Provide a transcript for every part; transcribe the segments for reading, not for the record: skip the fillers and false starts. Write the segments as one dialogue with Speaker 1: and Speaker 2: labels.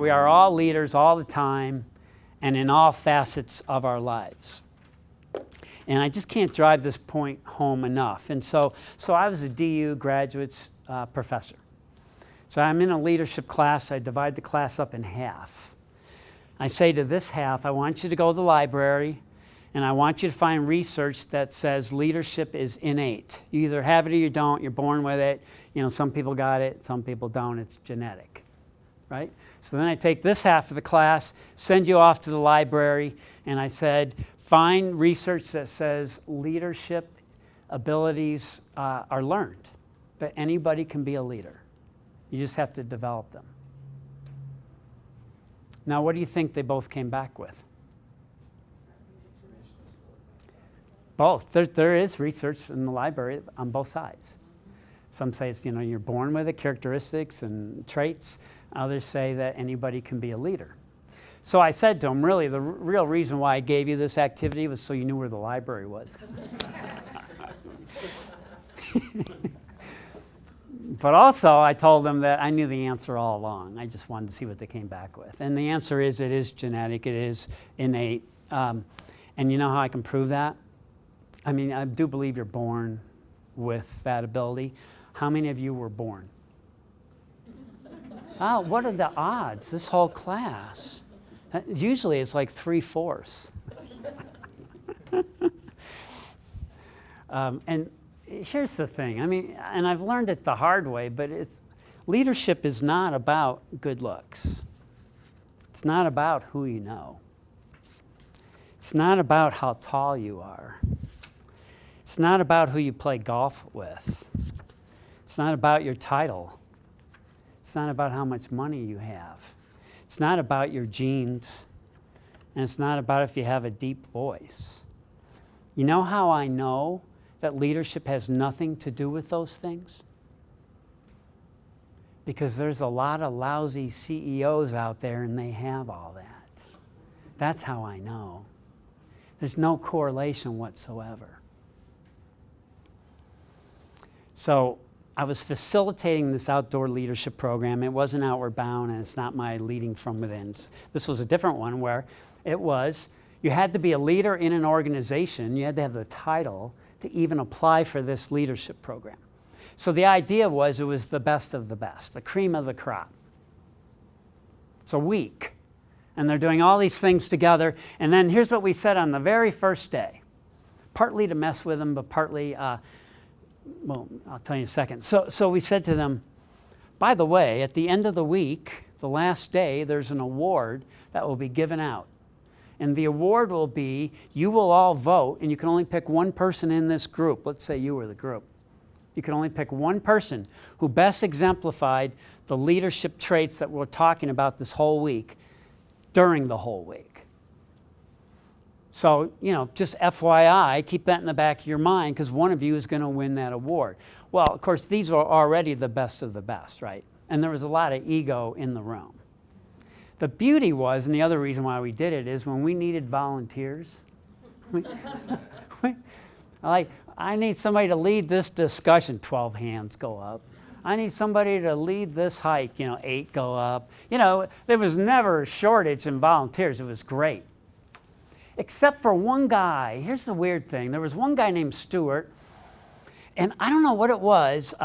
Speaker 1: We are all leaders all the time and in all facets of our lives. And I just can't drive this point home enough. And so I was a DU graduate professor. So I'm in a leadership class. I divide the class up in half. I say to this half, I want you to go to the library, and I want you to find research that says leadership is innate. You either have it or you don't. You're born with it. You know, some people got it, some people don't. It's genetic, right? So then I take this half of the class, send you off to the library, and I said, find research that says leadership abilities are learned, that anybody can be a leader. You just have to develop them. Now, what do you think they both came back with? Both. There is research in the library on both sides. Some say it's, you're born with it, characteristics and traits. Others say that anybody can be a leader. So I said to him, really, the real reason why I gave you this activity was so you knew where the library was. But also, I told them that I knew the answer all along. I just wanted to see what they came back with. And the answer is, it is genetic, it is innate. And you know how I can prove that? I mean, I do believe you're born with that ability. How many of you were born? Oh, what are the odds? This whole class. Usually it's like 3/4. And here's the thing. I mean, and I've learned it the hard way, but leadership is not about good looks. It's not about who you know. It's not about how tall you are. It's not about who you play golf with. It's not about your title. It's not about how much money you have. It's not about your genes. And it's not about if you have a deep voice. You know how I know that leadership has nothing to do with those things? Because there's a lot of lousy CEOs out there and they have all that. That's how I know. There's no correlation whatsoever. So I was facilitating this outdoor leadership program. It wasn't Outward Bound, and it's not my leading from within. This was a different one where it was, you had to be a leader in an organization. You had to have the title to even apply for this leadership program. So the idea was it was the best of the best, the cream of the crop. It's a week, and they're doing all these things together. And then here's what we said on the very first day, partly to mess with them, but partly, well, I'll tell you in a second. So we said to them, by the way, at the end of the week, the last day, there's an award that will be given out. And the award will be, you will all vote, and you can only pick one person in this group. Let's say you were the group. You can only pick one person who best exemplified the leadership traits that we're talking about this whole week during the whole week. So, just FYI, keep that in the back of your mind, because one of you is going to win that award. Well, of course, these were already the best of the best, right? And there was a lot of ego in the room. The beauty was, and the other reason why we did it, is when we needed volunteers. I need somebody to lead this discussion, 12 hands go up. I need somebody to lead this hike, 8 go up. There was never a shortage in volunteers. It was great. Except for one guy. Here's the weird thing. There was one guy named Stuart, and I don't know what it was.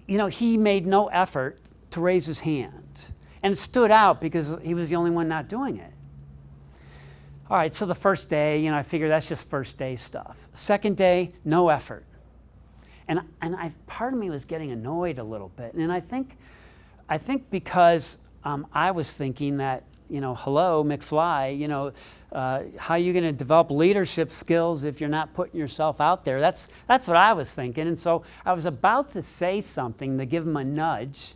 Speaker 1: He made no effort to raise his hand. And it stood out because he was the only one not doing it. All right, so the first day, I figured that's just first day stuff. Second day, no effort. And part of me was getting annoyed a little bit. And I think because I was thinking that, hello, McFly, how are you going to develop leadership skills if you're not putting yourself out there? That's what I was thinking. And so I was about to say something to give him a nudge.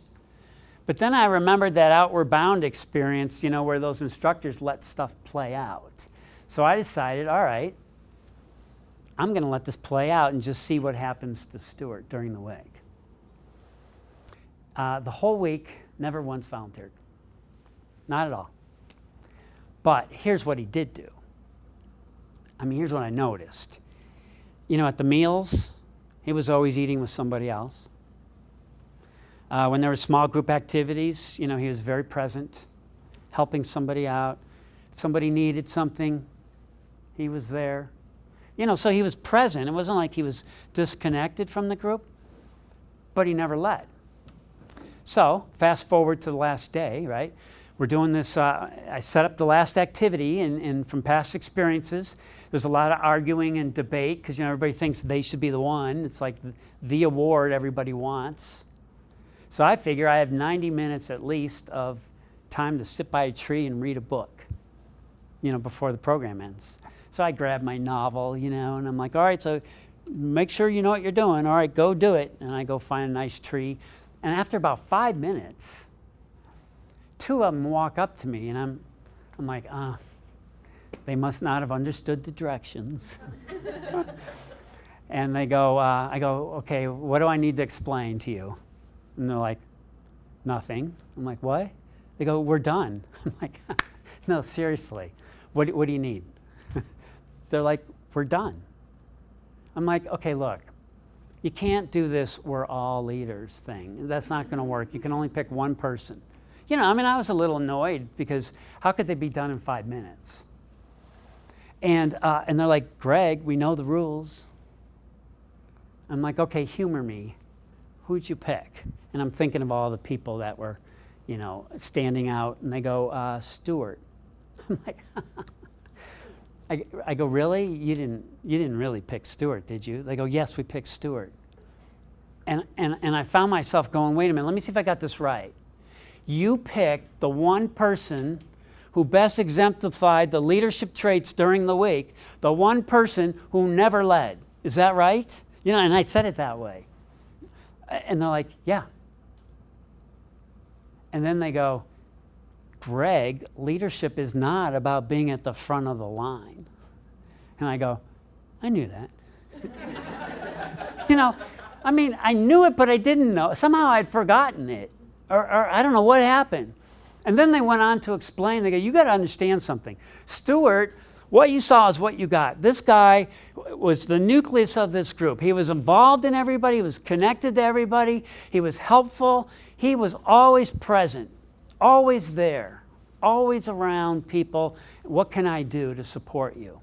Speaker 1: But then I remembered that Outward Bound experience, where those instructors let stuff play out. So I decided, all right, I'm going to let this play out and just see what happens to Stuart during the week. The whole week, never once volunteered. Not at all. But here's what he did do. Here's what I noticed. At the meals, he was always eating with somebody else. When there were small group activities, he was very present, helping somebody out. If somebody needed something, he was there. So he was present. It wasn't like he was disconnected from the group, but he never led. So fast forward to the last day, right? We're doing this, I set up the last activity, and from past experiences, there's a lot of arguing and debate because everybody thinks they should be the one. It's like the award everybody wants. So I figure I have 90 minutes at least of time to sit by a tree and read a book, before the program ends. So I grab my novel, and I'm like, all right, so make sure you know what you're doing. All right, go do it. And I go find a nice tree. And after about 5 minutes, 2 of them walk up to me, and I'm like, they must not have understood the directions. And I go, okay, what do I need to explain to you? And they're like, nothing. I'm like, what? They go, we're done. I'm like, no, seriously, what do you need? They're like, we're done. I'm like, okay, look, you can't do this we're all leaders thing. That's not going to work. You can only pick one person. I was a little annoyed because how could they be done in 5 minutes? And they're like, Greg, we know the rules. I'm like, okay, humor me. Who'd you pick? And I'm thinking of all the people that were, standing out, and they go, Stuart. I'm like, I go, really? You didn't really pick Stuart, did you? They go, yes, we picked Stuart. And I found myself going, wait a minute, let me see if I got this right. You picked the one person who best exemplified the leadership traits during the week, the one person who never led. Is that right? And I said it that way. And they're like, yeah. And then they go, Greg, leadership is not about being at the front of the line. And I go, I knew that. I knew it, but I didn't know. Somehow I'd forgotten it. Or I don't know what happened. And then they went on to explain. They go, you got to understand something. Stuart, what you saw is what you got. This guy was the nucleus of this group. He was involved in everybody. He was connected to everybody. He was helpful. He was always present, always there, always around people. What can I do to support you?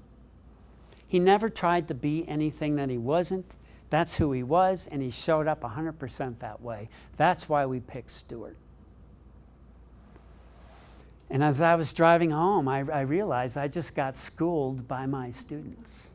Speaker 1: He never tried to be anything that he wasn't. That's who he was, and he showed up 100% that way. That's why we picked Stuart. And as I was driving home, I realized I just got schooled by my students.